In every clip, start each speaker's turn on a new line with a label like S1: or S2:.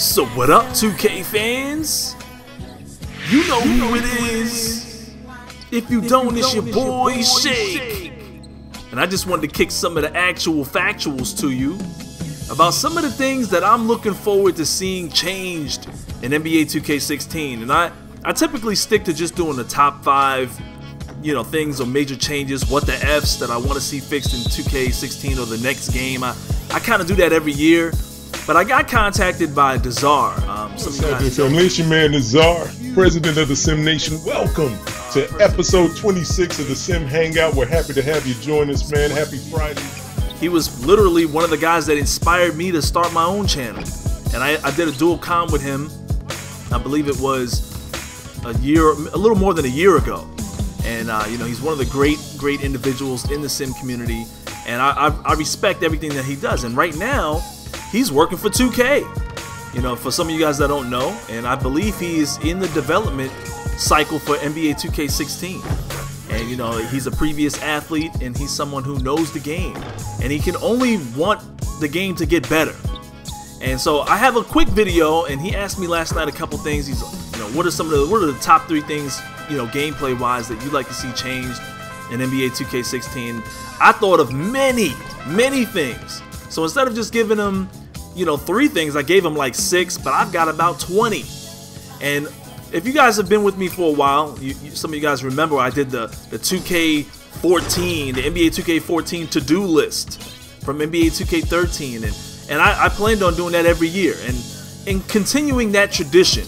S1: So what up, 2K fans? You know who it is. If you don't, it's your boy Shake. And I just wanted to kick some of the actual factuals to you about some of the things that I'm looking forward to seeing changed in NBA 2K16. And I typically stick to just doing the top 5, things or major changes, what the F's that I want to see fixed in 2K16 or the next game. I kind of do that every year. But I got contacted by Dazar.
S2: It's your man Dazar, president of the Sim Nation. Welcome to episode 26 of the Sim Hangout. We're happy to have you join us, man. Happy Friday.
S1: He was literally one of the guys that inspired me to start my own channel. And I did a dual com with him. I believe it was a little more than a year ago. And he's one of the great individuals in the Sim community. And I respect everything that he does. And right now, he's working for 2K, for some of you guys that don't know, and I believe he is in the development cycle for NBA 2K16. And he's a previous athlete, and he's someone who knows the game, and he can only want the game to get better. And so I have a quick video, and he asked me last night a couple things. He's, what are the top 3 things, gameplay wise that you'd like to see changed in NBA 2K16? I thought of many things. So instead of just giving him 3 things, I gave him like 6, but I've got about 20. And if you guys have been with me for a while, some of you guys remember I did the 2K14, the NBA 2K14 to-do list from NBA 2K13, and I planned on doing that every year. And in continuing that tradition,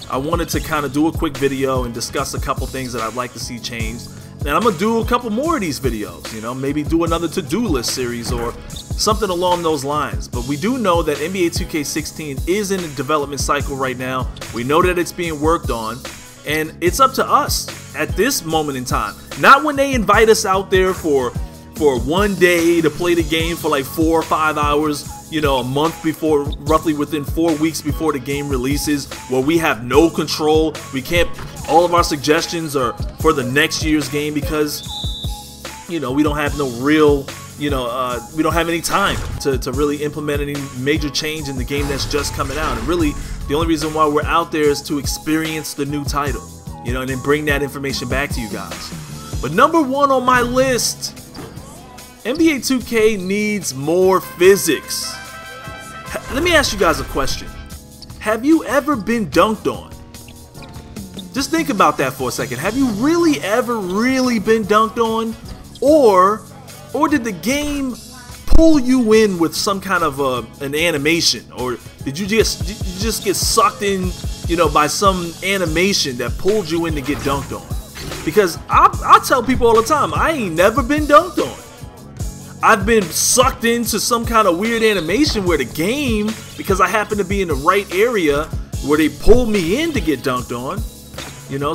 S1: I wanted to kind of do a quick video and discuss a couple things that I'd like to see changed. And I'm going to do a couple more of these videos, maybe do another to-do list series or something along those lines. But we do know that NBA 2K16 is in a development cycle right now. We know that it's being worked on, and it's up to us at this moment in time. Not when they invite us out there for one day to play the game for like 4 or 5 hours, a month before, roughly within 4 weeks before the game releases, where we have no control. We can't, all of our suggestions are for the next year's game because, we don't have no real, we don't have any time to really implement any major change in the game that's just coming out. And really, the only reason why we're out there is to experience the new title, and then bring that information back to you guys. But number 1 on my list, NBA 2K needs more physics. Let me ask you guys a question. Have you ever been dunked on? Just think about that for a second. Have you really ever been dunked on? Or did the game pull you in with some kind of an animation? Or did you just get sucked in, by some animation that pulled you in to get dunked on? Because I tell people all the time, I ain't never been dunked on. I've been sucked into some kind of weird animation where the game, because I happen to be in the right area, where they pulled me in to get dunked on.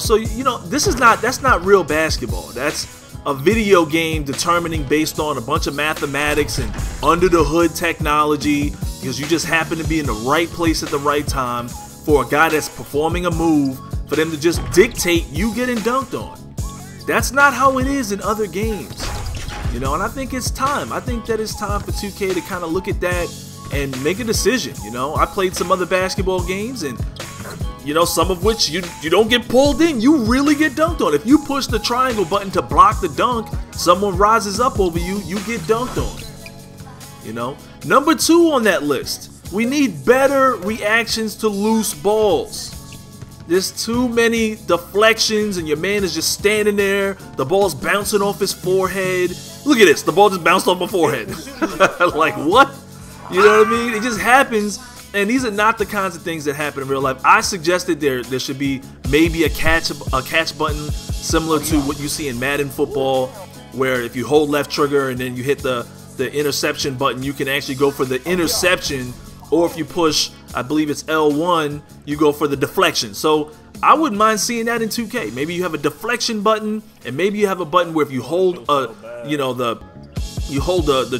S1: So that's not real basketball. That's a video game determining based on a bunch of mathematics and under the hood technology, because you just happen to be in the right place at the right time for a guy that's performing a move, for them to just dictate you getting dunked on. That's not how it is in other games. And I think it's time. I think that it's time for 2K to kind of look at that and make a decision. I played some other basketball games, and some of which you don't get pulled in, you really get dunked on. If you push the triangle button to block the dunk, someone rises up over you, you get dunked on. Number 2 on that list, we need better reactions to loose balls. There's too many deflections, and your man is just standing there. The ball's bouncing off his forehead. Look at this. The ball just bounced off my forehead. Like, what? You know what I mean? It just happens, and these are not the kinds of things that happen in real life. I suggested there should be maybe a catch button similar to what you see in Madden football, where if you hold left trigger and then you hit the interception button, you can actually go for the interception. Or if you push, I believe it's L1, you go for the deflection. So I wouldn't mind seeing that in 2K. Maybe you have a deflection button, and maybe you have a button where if you hold the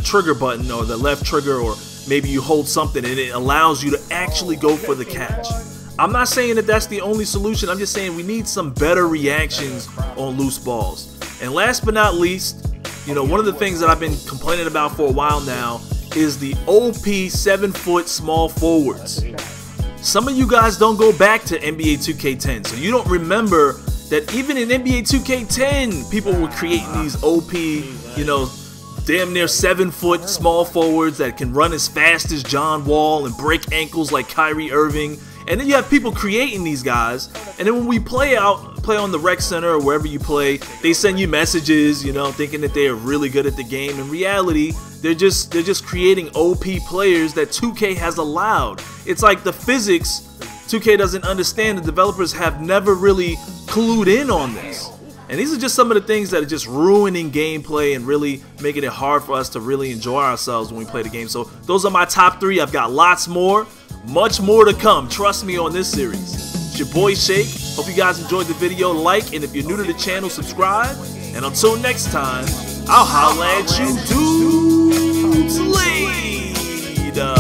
S1: trigger button or the left trigger, or maybe you hold something and it allows you to actually go for the catch. I'm not saying that that's the only solution. I'm just saying we need some better reactions on loose balls. And last but not least, one of the things that I've been complaining about for a while now is the OP 7-foot small forwards. some of you guys don't go back to NBA 2K10, so you don't remember that even in NBA 2K10, people were creating these OP, you know, damn near 7-foot small forwards that can run as fast as John Wall and break ankles like Kyrie Irving. And then you have people creating these guys, and then when we play on the rec center or wherever you play, they send you messages, you know, thinking that they are really good at the game. In reality, they're just creating OP players that 2K has allowed. It's like the physics 2K doesn't understand. The developers have never really clued in on this. And these are just some of the things that are just ruining gameplay and really making it hard for us to really enjoy ourselves when we play the game. So those are my top 3. I've got lots more, much more to come. Trust me on this series. It's your boy Shake. Hope you guys enjoyed the video. Like, and if you're new to the channel, subscribe. And until next time, I'll holla at you dudes later.